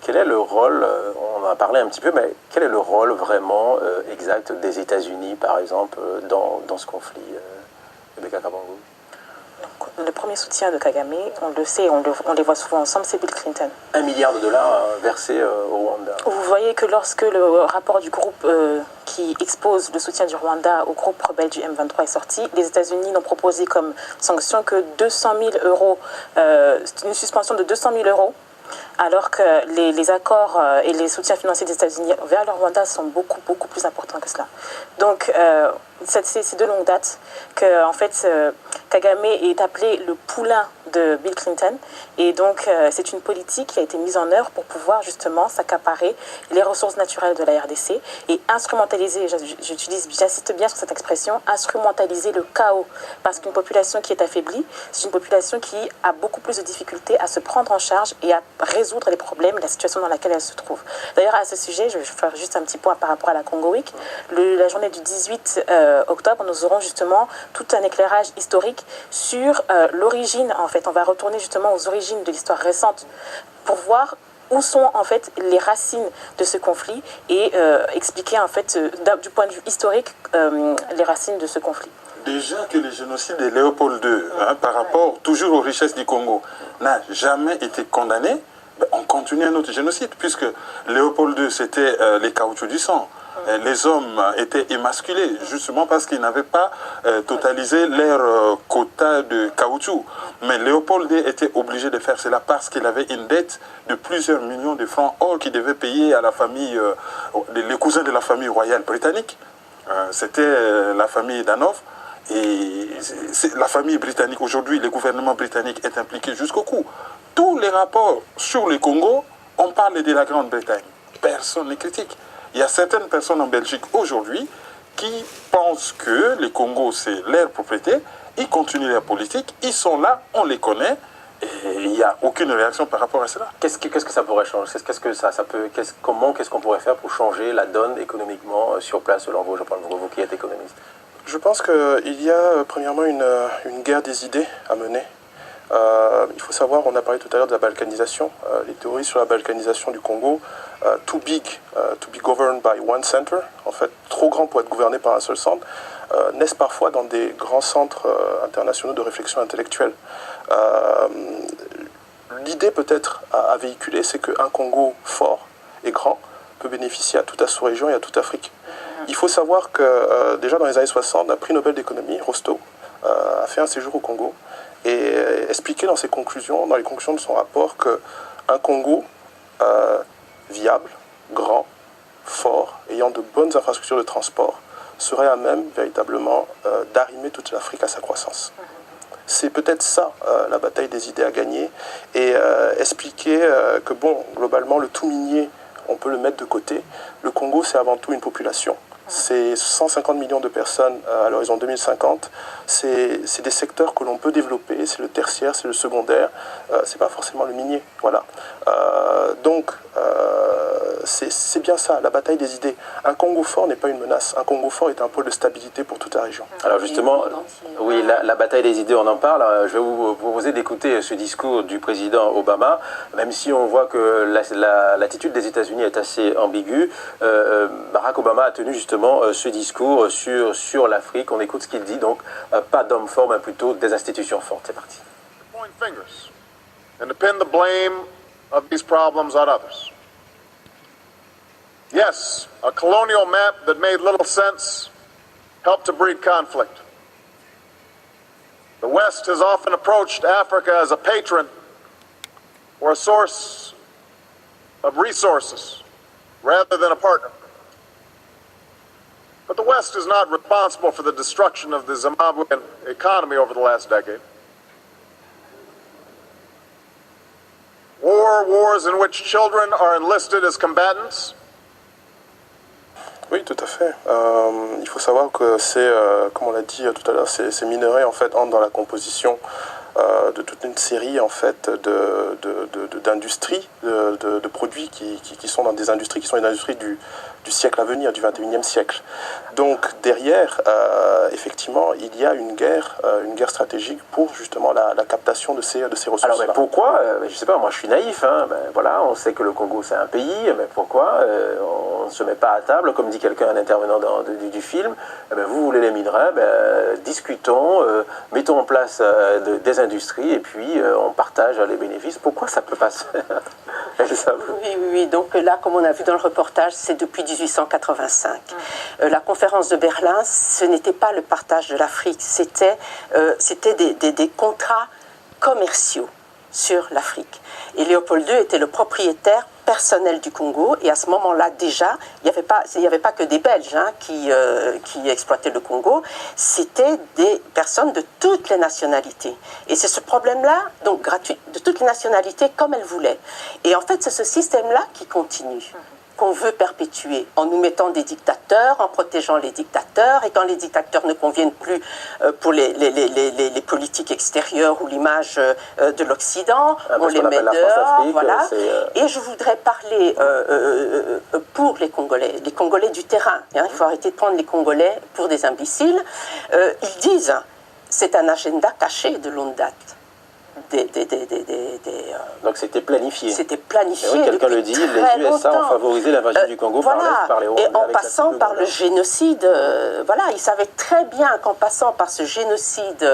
Quel est le rôle, on en a parlé un petit peu, mais quel est le rôle vraiment exact des États-Unis, par exemple, dans ce conflit, Rebecca Kabango? Le premier soutien de Kagame, on le sait, on les voit souvent ensemble, c'est Bill Clinton. $1 milliard versé au Rwanda. Vous voyez que lorsque le rapport du groupe qui expose le soutien du Rwanda au groupe rebelle du M23 est sorti, les États-Unis n'ont proposé comme sanction que 200 000 euros, une suspension de 200 000 euros, alors que les accords et les soutiens financiers des États-Unis vers le Rwanda sont beaucoup plus importants que cela. Donc, c'est de longue date que, en fait, Kagame est appelé le poulain de Bill Clinton, et donc c'est une politique qui a été mise en œuvre pour pouvoir justement s'accaparer les ressources naturelles de la RDC et instrumentaliser, j'insiste bien sur cette expression, instrumentaliser le chaos, parce qu'une population qui est affaiblie, c'est une population qui a beaucoup plus de difficultés à se prendre en charge et à résoudre les problèmes, la situation dans laquelle elle se trouve. D'ailleurs, à ce sujet, je vais faire juste un petit point par rapport à la Congo Week. La journée du 18 octobre, nous aurons justement tout un éclairage historique sur l'origine, en fait. On va retourner justement aux origines de l'histoire récente pour voir où sont en fait les racines de ce conflit et expliquer en fait du point de vue historique les racines de ce conflit. Déjà que le génocide de Léopold II, par rapport toujours aux richesses du Congo, n'a jamais été condamné, on continue un autre génocide, puisque Léopold II, c'était les caoutchoucs du sang. Les hommes étaient émasculés, justement parce qu'ils n'avaient pas totalisé leur quota de caoutchouc. Mais Léopold II était obligé de faire cela parce qu'il avait une dette de plusieurs millions de francs or qu'il devait payer à la famille, les cousins de la famille royale britannique. C'était la famille Danov. Et la famille britannique, aujourd'hui, le gouvernement britannique est impliqué jusqu'au cou. Tous les rapports sur le Congo, on parle de la Grande-Bretagne. Personne ne critique. Il y a certaines personnes en Belgique aujourd'hui qui pensent que le Congo, c'est leur propriété. Ils continuent leur politique. Ils sont là, on les connaît. Et il n'y a aucune réaction par rapport à cela. Qu'est-ce que ça pourrait changer? Qu'est-ce qu'on pourrait faire pour changer la donne économiquement sur place, selon vous, Jean-Paul Moureau, vous qui êtes économiste? Je pense qu'il y a premièrement une guerre des idées à mener. Il faut savoir, on a parlé tout à l'heure de la balkanisation, les théories sur la balkanisation du Congo, too big to be governed by one center, en fait trop grand pour être gouverné par un seul centre, naissent parfois dans des grands centres internationaux de réflexion intellectuelle. L'idée peut-être à véhiculer, c'est qu'un Congo fort et grand peut bénéficier à toute la sous-région et à toute l'Afrique. Il faut savoir que déjà dans les années 60, un prix Nobel d'économie, Rostow, a fait un séjour au Congo et expliqué dans ses conclusions, dans les conclusions de son rapport, qu'un Congo viable, grand, fort, ayant de bonnes infrastructures de transport, serait à même véritablement d'arrimer toute l'Afrique à sa croissance. C'est peut-être ça, la bataille des idées à gagner, et expliquer que, bon, globalement, le tout minier, on peut le mettre de côté. Le Congo, c'est avant tout une population. C'est 150 millions de personnes à l'horizon 2050. C'est des secteurs que l'on peut développer. C'est le tertiaire, c'est le secondaire. C'est pas forcément le minier. Voilà. Donc, c'est bien ça, la bataille des idées. Un Congo fort n'est pas une menace. Un Congo fort est un pôle de stabilité pour toute la région. Alors justement, oui, la bataille des idées, on en parle. Je vais vous proposer d'écouter ce discours du président Obama, même si on voit que l'attitude des États-Unis est assez ambiguë. Barack Obama a tenu justement ce discours sur l'Afrique. On écoute ce qu'il dit, donc pas d'hommes forts, mais plutôt des institutions fortes. C'est parti. Point fingers and to pin the blame of these problems on others. Yes, a colonial map that made little sense helped to breed conflict. The West has often approached Africa as a patron or a source of resources rather than a partner. But the West is not responsible for the destruction of the Zimbabwean economy over the last decade. Wars in which children are enlisted as combatants. Oui, tout à fait. Il faut savoir que c'est, comme on l'a dit tout à l'heure, ces minerais en fait entrent dans la composition de toute une série en fait d'industries, de produits qui sont dans des industries qui sont les industries du siècle à venir, du 21e siècle. Donc derrière, effectivement, il y a une guerre stratégique pour justement la captation de ces ressources. Alors, mais pourquoi je ne sais pas, moi je suis naïf, hein, voilà, on sait que le Congo c'est un pays, mais pourquoi on ne se met pas à table, comme dit quelqu'un, un intervenant du film, vous voulez les minerais, discutons, mettons en place des industries et puis on partage les bénéfices. Pourquoi ça ne peut pas se faire? Oui. Donc là, comme on a vu dans le reportage, c'est depuis 1885. La conférence de Berlin, ce n'était pas le partage de l'Afrique, c'était des contrats commerciaux sur l'Afrique. Et Léopold II était le propriétaire personnel du Congo, et à ce moment-là déjà, il n'y avait pas que des Belges qui exploitaient le Congo, c'était des personnes de toutes les nationalités. Et c'est ce problème-là, donc gratuit, de toutes les nationalités comme elles voulaient. Et en fait, c'est ce système-là qui continue, qu'on veut perpétuer en nous mettant des dictateurs, en protégeant les dictateurs, et quand les dictateurs ne conviennent plus pour les politiques extérieures ou l'image de l'Occident, on les met dehors, voilà. Et je voudrais parler pour les Congolais du terrain. Hein, il faut arrêter de prendre les Congolais pour des imbéciles. Ils disent, c'est un agenda caché de longue date. Donc c'était planifié. C'était planifié. Oui, quelqu'un le dit, les USA ont favorisé l'invasion du Congo par l'Est, par les Rwandais. Et en passant par le génocide, ils savaient très bien qu'en passant par ce génocide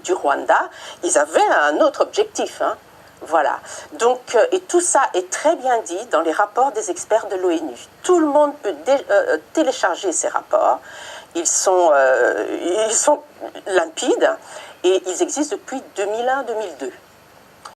du Rwanda, ils avaient un autre objectif. Hein. Voilà. Donc, et tout ça est très bien dit dans les rapports des experts de l'ONU. Tout le monde peut télécharger ces rapports. Ils sont limpides. Et ils existent depuis 2001-2002.